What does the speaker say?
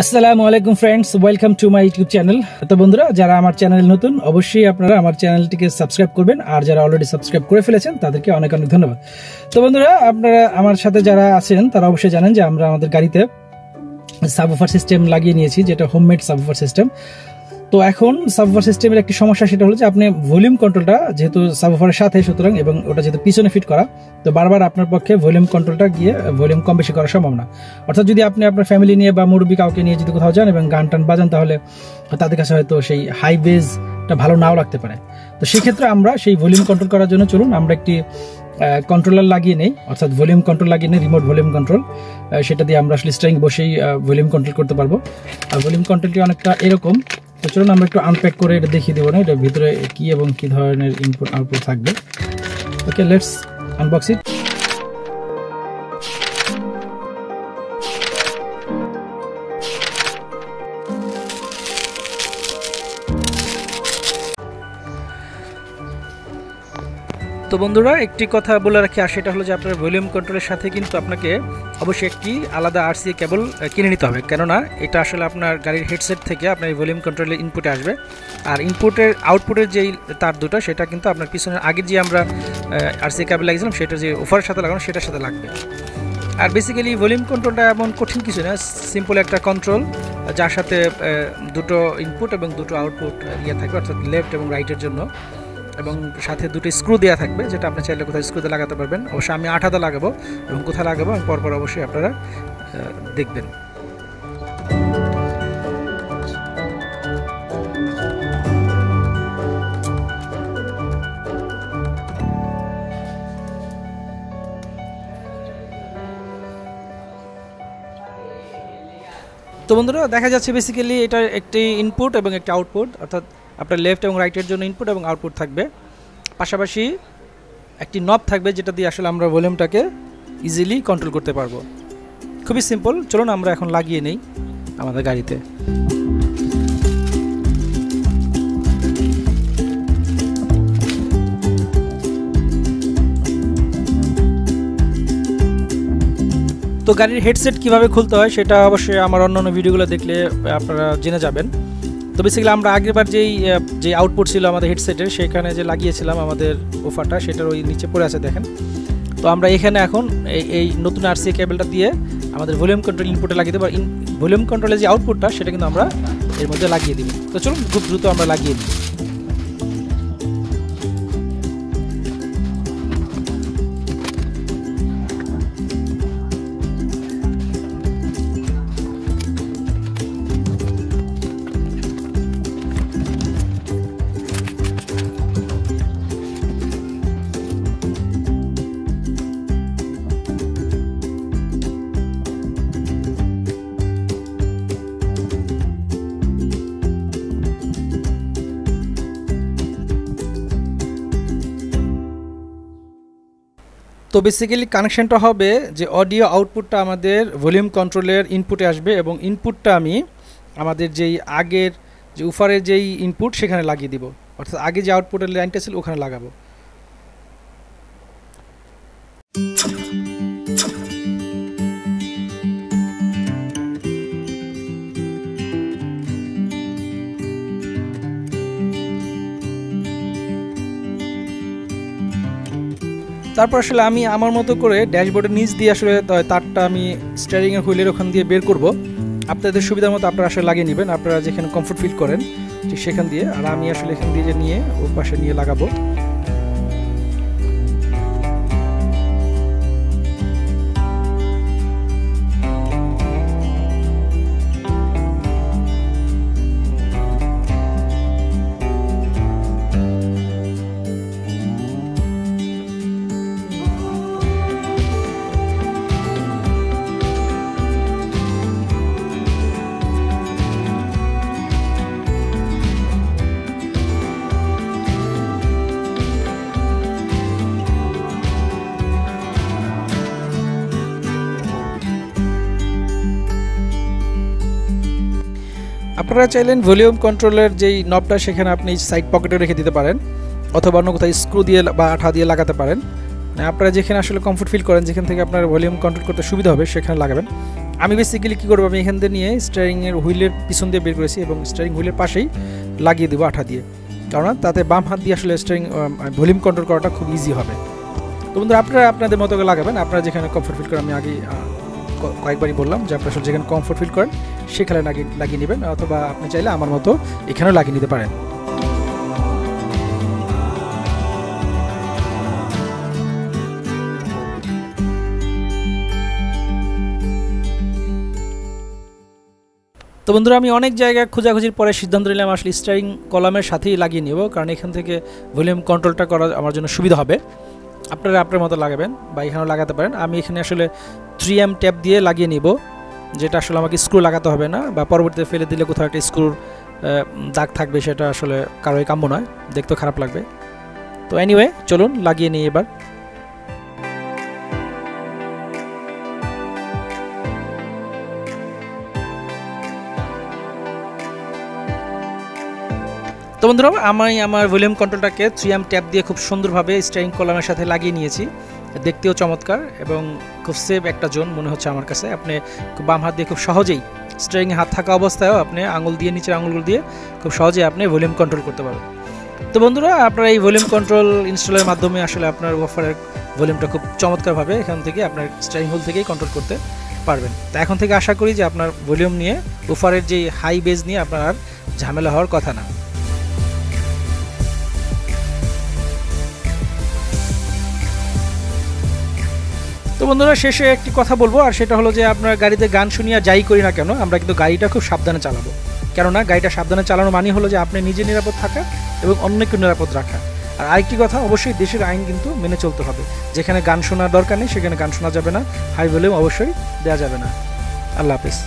আসসালামু আলাইকুম friends, welcome to my YouTube channel. তো বন্ধুরা, যারা আমার চ্যানেল নতুন অবশ্যই আপনারা আমার চ্যানেলটিকে সাবস্ক্রাইব করবেন, আর যারা অলরেডি সাবস্ক্রাইব করে ফেলেছেন তাদেরকে অনেক অনেক ধন্যবাদ। তো বন্ধুরা, আপনারা আমার সাথে যারা আছেন তারা অবশ্যই জানেন যে আমরা আমাদের গাড়িতে সাবওুফার সিস্টেম লাগিয়ে নিয়েছি, যেটা হোমমেড সাবওুফার সিস্টেম। তো এখন সাবওুফার সিস্টেমের একটি সমস্যা, সেটা হলো যে আপনি ভলিউম কন্ট্রোলটা যেহেতু সাবওুফারের সাথে, সুতরাং এবং ওটা যেহেতু পিছনে ফিট করা, তো বারবার আপনার পক্ষে ভলিউম কন্ট্রোলটা গিয়ে ভলিউম কম বেশি করা সম্ভব না। অর্থাৎ যদি আপনি আপনার ফ্যামিলি নিয়ে বা মুরব্বী কাউকে নিয়ে যদি কোথাও যান এবং গান টান বাজান, তাহলে তাদের কাছে হয়তো সেই হাই বেজটা ভালো নাও লাগতে পারে। তো সেক্ষেত্রে আমরা সেই ভলিউম কন্ট্রোল করার জন্য চলুন আমরা একটি কন্ট্রোলার লাগিয়ে নেই, অর্থাৎ ভলিউম কন্ট্রোল লাগিয়ে নেই, রিমোট ভলিউম কন্ট্রোল। সেটা দিয়ে আমরা আসলে স্টিয়ারিং বসেই ভলিউম কন্ট্রোল করতে পারবো। আর ভলিউম কন্ট্রোলটি অনেকটা এরকম। তো চলুন আমরা একটু আনপ্যাক করে এটা দেখিয়ে দেবো না, এটার ভিতরে কি এবং কি ধরনের ইনপুট আউটপুট থাকবে। ওকে, লেটস আনবক্স ইট। তো বন্ধুরা, একটি কথা বলে রাখি, আর সেটা হলো যে আপনার ভলিউম কন্ট্রোলের সাথে কিন্তু আপনাকে অবশ্যই একটি আলাদা আরসিএ কেবল কিনে নিতে হবে, কেননা এটা আসলে আপনার গাড়ির হেডসেট থেকে আপনার ভলিউম কন্ট্রোলের ইনপুটে আসবে। আর ইনপুটের আউটপুটের যেই তার দুটো, সেটা কিন্তু আপনার পিছনের আগের যে আমরা আরসিএ কেবল লাগিয়েছিলাম সেটা যে ওফারের সাথে লাগানো, সেটার সাথে লাগবে। আর বেসিক্যালি ভলিউম কন্ট্রোলটা এমন কঠিন কিছু না, সিম্পল একটা কন্ট্রোল যার সাথে দুটো ইনপুট এবং দুটো আউটপুট ইয়ে থাকবে, অর্থাৎ লেফট এবং রাইটের জন্য, এবং সাথে দুটো স্ক্রু দেওয়া থাকবে, যেটা আপনি চাইলে কোথায় স্ক্রুতে লাগাতে পারবেন। অবশ্যই আমি 8 লাগাবো, এবং কোথায় লাগাবো আমি পরপর অবশ্যই আপনারা দেখবেন। তো বন্ধুরা, দেখা যাচ্ছে বেসিক্যালি এটা একটি ইনপুট এবং একটি আউটপুট, অর্থাৎ আপনার লেফট এবং রাইটের জন্য ইনপুট এবং আউটপুট থাকবে। পাশাপাশি একটি নব থাকবে, যেটা দিয়ে আসলে আমরা ভলিউমটাকে ইজিলি কন্ট্রোল করতে পারবো। খুবই সিম্পল। চলুন আমরা এখন লাগিয়ে নেই আমাদের গাড়িতে। তো গাড়ির হেডসেট কিভাবে খুলতে হয় সেটা অবশ্যই আমার অন্যান্য ভিডিওগুলো দেখলে আপনারা জেনে যাবেন। তো বেসিক্যালি আমরা আগেরবার যে আউটপুট ছিল আমাদের হেডসেটের, সেখানে যে লাগিয়েছিলাম আমাদের ওফারটা, সেটার ওই নিচে পড়ে আছে দেখেন। তো আমরা এখানে এখন এই নতুন আরসিএ কেবলটা দিয়ে আমাদের ভলিউম কন্ট্রোল ইনপুটে লাগিয়ে দেবো। ভলিউম কন্ট্রোলের যে আউটপুটটা, সেটা কিন্তু আমরা এর মধ্যে লাগিয়ে দিব। তো চলুন খুব দ্রুত আমরা লাগিয়ে দিই। তো বেসিক্যালি কানেকশনটা হবে যে অডিও আউটপুটটা আমাদের ভলিউম কন্ট্রোলের ইনপুটে আসবে, এবং ইনপুটটা আমি আমাদের যেই আগের যে উফারের যেই ইনপুট সেখানে লাগিয়ে দিব, অর্থাৎ আগে যে আউটপুটের লাইনটা ছিল ওখানে লাগাবো। তারপর আসলে আমি আমার মতো করে ড্যাশবোর্ডের নিচ দিয়ে আসলে তারটা আমি স্টিয়ারিংয়ের হুইলের ওখান দিয়ে বের করব। আপনাদের সুবিধার মতো আপনারা আসলে লাগিয়ে নেবেন, আপনারা যেখানে কমফোর্ট ফিল করেন ঠিক সেখান দিয়ে। আর আমি আসলে এখান দিয়ে নিয়ে ওর পাশে নিয়ে লাগাবো। আপনারা চাইলেন ভলিউম কন্ট্রোলের যেই নবটা সেখানে আপনি সাইড পকেটে রেখে দিতে পারেন, অথবা অন্য কোথাও স্ক্রু দিয়ে বা আঠা দিয়ে লাগাতে পারেন। আপনারা যেখানে আসলে কমফোর্ট ফিল করেন, যেখান থেকে আপনার ভলিউম কন্ট্রোল করতে সুবিধা হবে সেখানে লাগাবেন। আমি বেসিক্যালি কী করবো, আমি এখান থেকে নিয়ে স্টিয়ারিংয়ের হুইলের পিছন দিয়ে বের করেছি এবং স্টিয়ারিং হুইলের পাশেই লাগিয়ে দেবো আঠা দিয়ে, কারণ তাতে বাম হাত দিয়ে আসলে স্টিয়ারিং ভলিউম কন্ট্রোল করাটা খুব ইজি হবে। তো বন্ধুরা আপনারা আপনাদের মতো করে লাগাবেন, আপনারা যেখানে কমফোর্ট ফিল করেন, আমি আগে কয়েকবারই বললাম যে আপনারা যেখানে কমফোর্ট ফিল করেন সেখানে লাগিয়ে নেবেন, অথবা আপনি চাইলে আমার মতো এখানেও লাগিয়ে নিতে পারেন। তো বন্ধুরা আমি অনেক জায়গায় খোঁজাখুঁজির পরে সিদ্ধান্ত নিলাম আসলে স্টিয়ারিং কলামের সাথেই লাগিয়ে নেব, কারণ এখান থেকে ভলিউম কন্ট্রোলটা করা আমার জন্য সুবিধা হবে। আপনারা আপনার মতো লাগাবেন বা এখানেও লাগাতে পারেন। আমি এখানে আসলে 3M ট্যাপ দিয়ে লাগিয়ে নিব, যেটা আসলে আমাকে স্ক্রু লাগাতে হবে না, বা পরবর্তীতে ফেলে দিলে কোথাও একটা স্ক্রুর দাগ থাকবে, সেটা আসলে কারোই কাম্য নয়, দেখতেও খারাপ লাগবে। তো এনিওয়ে চলুন লাগিয়ে নিই এবার। তো বন্ধুরা আমি আমার ভলিউম কন্ট্রোলটাকে 3M ট্যাপ দিয়ে খুব সুন্দরভাবে স্টিয়ারিং কলামের সাথে লাগিয়ে নিয়েছি, দেখতেও চমৎকার এবং খুব সেফ একটা জোন মনে হচ্ছে আমার কাছে। আপনি বাম হাত দিয়ে খুব সহজেই স্টিয়ারিংয়ে হাত থাকা অবস্থায়ও আপনি আঙুল দিয়ে, নিচের আঙুলগুলো দিয়ে খুব সহজেই আপনি ভলিউম কন্ট্রোল করতে পারবেন। তো বন্ধুরা আপনারা এই ভলিউম কন্ট্রোল ইনস্টলের মাধ্যমে আসলে আপনার ওয়াফারের ভলিউমটা খুব চমৎকারভাবে এখান থেকে আপনার স্টিয়ারিং হুইল থেকেই কন্ট্রোল করতে পারবেন। তো এখন থেকে আশা করি যে আপনার ভলিউম নিয়ে, ওয়াফারের যে হাই বেজ নিয়ে আপনার আর ঝামেলা হওয়ার কথা না। তো বন্ধুরা শেষে একটি কথা বলবো, আর সেটা হলো যে আপনার গাড়িতে গান শুনিয়া যাই করি না কেন, আমরা কিন্তু গাড়িটা খুব সাবধানে চালাবো। কেননা গাড়িটা সাবধানে চালানো মানে হলো যে আপনি নিজে নিরাপদ থাকা এবং অন্যকে নিরাপদ রাখা। আর আরেকটি কথা, অবশ্যই দেশের আইন কিন্তু মেনে চলতে হবে। যেখানে গান শোনার দরকার নেই সেখানে গান শোনা যাবে না, হাই ভলিউম অবশ্যই দেওয়া যাবে না। আল্লাহ হাফেজ।